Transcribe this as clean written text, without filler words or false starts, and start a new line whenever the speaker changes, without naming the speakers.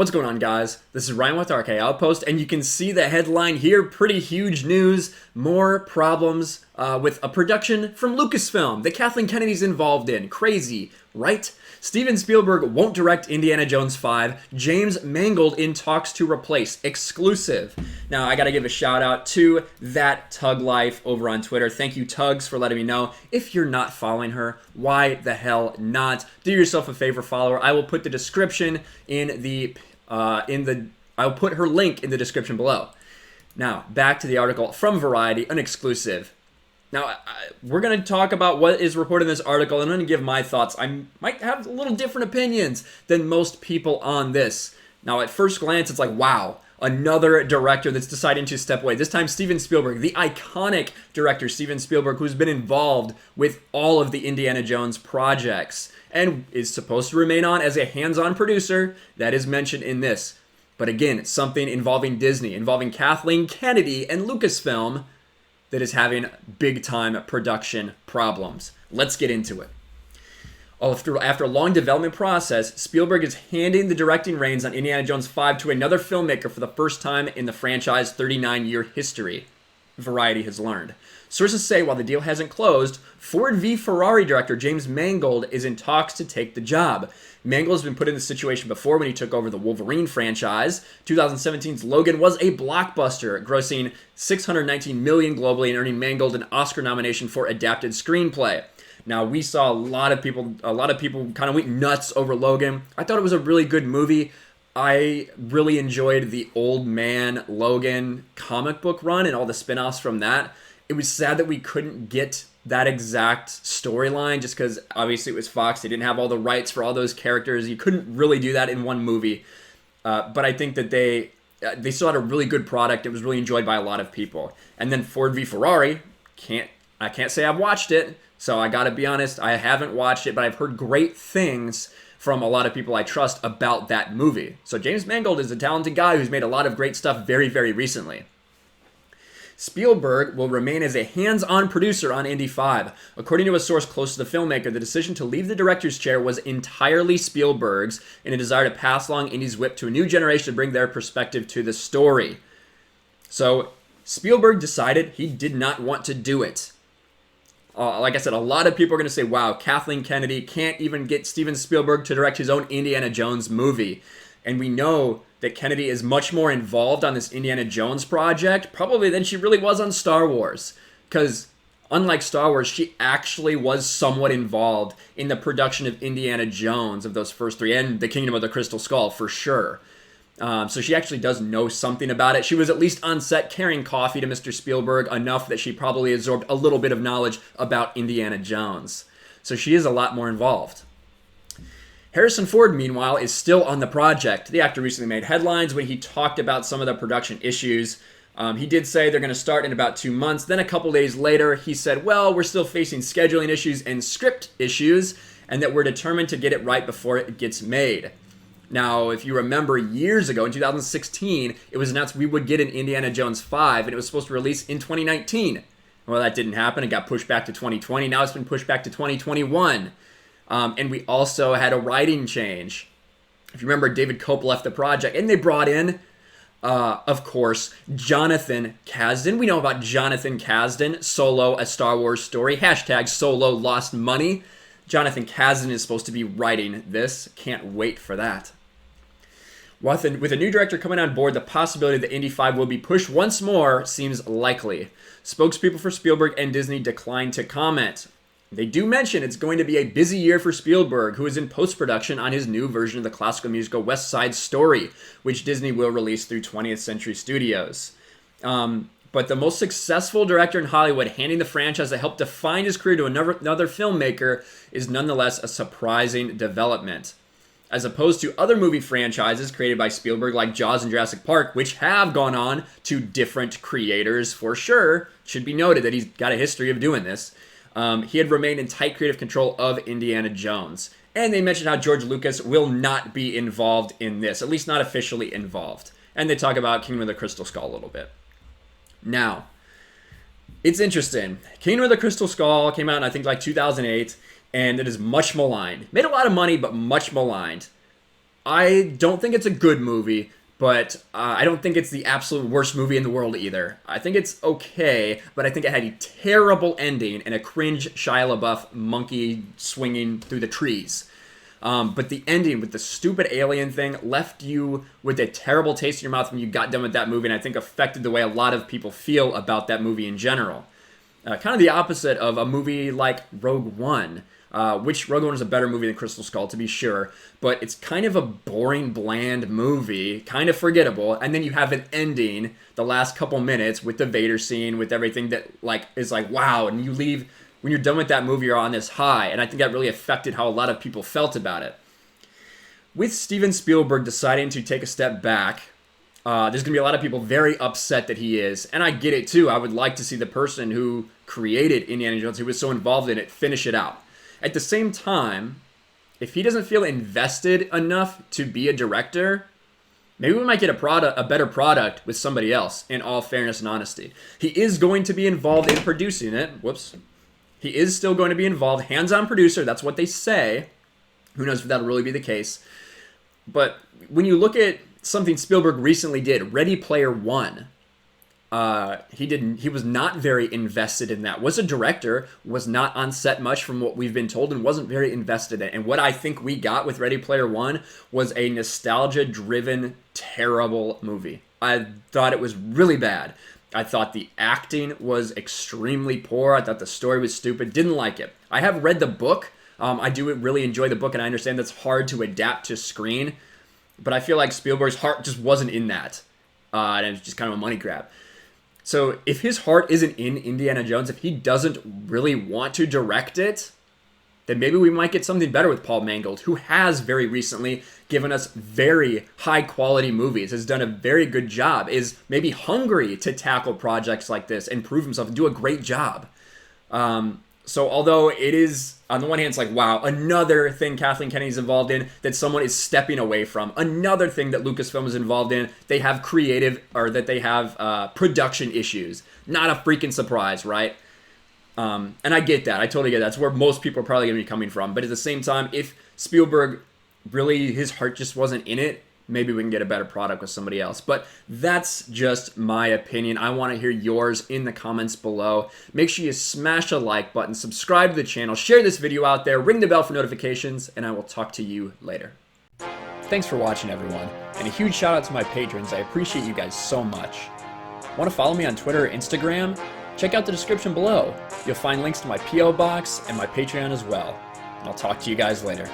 What's going on, guys? This is Ryan with RK Outpost, and you can see the headline here. Pretty huge news. More problems with a production from Lucasfilm that Kathleen Kennedy's involved in. Crazy, right? Steven Spielberg won't direct Indiana Jones 5. James Mangold in talks to replace. Exclusive. Now, I gotta give a shout out to That Tug Life over on Twitter. Thank you, Tugs, for letting me know. If you're not following her, why the hell not? Do yourself a favor, follower. I will put the description in the I'll put her link in the description below. Now, back to the article from Variety, an exclusive. Now, we're going to talk about what is reported in this article, and I'm going to give my thoughts. I might have a little different opinions than most people on this. Now, at first glance, it's like, wow, another director that's deciding to step away. This time, Steven Spielberg, the iconic director Steven Spielberg, who's been involved with all of the Indiana Jones projects and is supposed to remain on as a hands-on producer. That is mentioned in this. But again, it's something involving Disney, involving Kathleen Kennedy and Lucasfilm that is having big-time production problems. Let's get into it. After a long development process, Spielberg is handing the directing reins on Indiana Jones 5 to another filmmaker for the first time in the franchise's 39-year history, Variety has learned. Sources say while the deal hasn't closed, Ford v Ferrari director James Mangold is in talks to take the job. Mangold has been put in this situation before when he took over the Wolverine franchise. 2017's Logan was a blockbuster, grossing $619 million globally and earning Mangold an Oscar nomination for adapted screenplay. Now, we saw a lot of people kind of went nuts over Logan. I thought it was a really good movie. I really enjoyed the Old Man Logan comic book run and all the spin-offs from that. It was sad that we couldn't get that exact storyline just because obviously it was Fox. They didn't have all the rights for all those characters. You couldn't really do that in one movie. But I think that they still had a really good product. It was really enjoyed by a lot of people. And then Ford v Ferrari, I can't say I've watched it, so I gotta be honest, I haven't watched it, but I've heard great things from a lot of people I trust about that movie. So James Mangold is a talented guy who's made a lot of great stuff very, very recently. Spielberg will remain as a hands-on producer on Indy 5. According to a source close to the filmmaker, the decision to leave the director's chair was entirely Spielberg's in a desire to pass along Indy's whip to a new generation to bring their perspective to the story. So Spielberg decided he did not want to do it. Like I said, a lot of people are going to say, wow, Kathleen Kennedy can't even get Steven Spielberg to direct his own Indiana Jones movie. And we know that Kennedy is much more involved on this Indiana Jones project, probably than she really was on Star Wars. Because unlike Star Wars, she actually was somewhat involved in the production of Indiana Jones, of those first three, and the Kingdom of the Crystal Skull, for sure. So she actually does know something about it. She was at least on set carrying coffee to Mr. Spielberg enough that she probably absorbed a little bit of knowledge about Indiana Jones. So she is a lot more involved. Harrison Ford, meanwhile, is still on the project. The actor recently made headlines when he talked about some of the production issues. He did say they're going to start in about 2 months. Then a couple days later, he said, well, we're still facing scheduling issues and script issues, and that we're determined to get it right before it gets made. Now, if you remember years ago, in 2016, it was announced we would get an Indiana Jones 5, and it was supposed to release in 2019. Well, that didn't happen. It got pushed back to 2020. Now it's been pushed back to 2021. And we also had a writing change. If you remember, David Cope left the project, and they brought in, of course, Jonathan Kasdan. We know about Jonathan Kasdan, Solo, A Star Wars Story, hashtag Solo Lost Money. Jonathan Kasdan is supposed to be writing this. Can't wait for that. With a new director coming on board, the possibility that Indy 5 will be pushed once more seems likely. Spokespeople for Spielberg and Disney declined to comment. They do mention it's going to be a busy year for Spielberg, who is in post-production on his new version of the classical musical West Side Story, which Disney will release through 20th Century Studios. But the most successful director in Hollywood handing the franchise that helped define his career to another filmmaker is nonetheless a surprising development. As opposed to other movie franchises created by Spielberg like Jaws and Jurassic Park, which have gone on to different creators for sure, should be noted that he's got a history of doing this. He had remained in tight creative control of Indiana Jones. And they mentioned how George Lucas will not be involved in this, at least not officially involved. And they talk about Kingdom of the Crystal Skull a little bit. Now, it's interesting. Kingdom of the Crystal Skull came out in, I think, like 2008, and it is much maligned. Made a lot of money, but much maligned. I don't think it's a good movie, but I don't think it's the absolute worst movie in the world either. I think it's okay, but I think it had a terrible ending and a cringe Shia LaBeouf monkey swinging through the trees. But the ending with the stupid alien thing left you with a terrible taste in your mouth when you got done with that movie, and I think affected the way a lot of people feel about that movie in general. Kind of the opposite of a movie like Rogue One, which Rogue One is a better movie than Crystal Skull, to be sure, but it's kind of a boring, bland movie, kind of forgettable, and then you have an ending, the last couple minutes, with the Vader scene, with everything that is like, wow, and you leave, when you're done with that movie, you're on this high, and I think that really affected how a lot of people felt about it. With Steven Spielberg deciding to take a step back, there's going to be a lot of people very upset that he is, and I get it too. I would like to see the person who created Indiana Jones, who was so involved in it, finish it out. At the same time, if he doesn't feel invested enough to be a director, maybe we might get a better product with somebody else, in all fairness and honesty. He is going to be involved in producing it. Whoops. He is still going to be involved. Hands-on producer, that's what they say. Who knows if that'll really be the case. But when you look at something Spielberg recently did, Ready Player One, he was not very invested in that. Was a director, was not on set much from what we've been told, and wasn't very invested in it. And what I think we got with Ready Player One was a nostalgia-driven, terrible movie. I thought it was really bad. I thought the acting was extremely poor. I thought the story was stupid. Didn't like it. I have read the book. I do really enjoy the book, and I understand that's hard to adapt to screen. But I feel like Spielberg's heart just wasn't in that. And it's just kind of a money grab. So if his heart isn't in Indiana Jones, if he doesn't really want to direct it, then maybe we might get something better with Paul Mangold, who has very recently given us very high-quality movies, has done a very good job, is maybe hungry to tackle projects like this and prove himself and do a great job. So although it is, on the one hand, it's like, wow, another thing Kathleen Kennedy's involved in that someone is stepping away from. Another thing that Lucasfilm is involved in, they have production issues. Not a freaking surprise, right? And I get that. I totally get that. That's where most people are probably going to be coming from. But at the same time, if Spielberg really, his heart just wasn't in it, maybe we can get a better product with somebody else. But that's just my opinion. I want to hear yours in the comments below. Make sure you smash a like button, subscribe to the channel, share this video out there, ring the bell for notifications, and I will talk to you later. Thanks for watching, everyone. And a huge shout out to my patrons. I appreciate you guys so much. Want to follow me on Twitter or Instagram? Check out the description below. You'll find links to my P.O. box and my Patreon as well. And I'll talk to you guys later.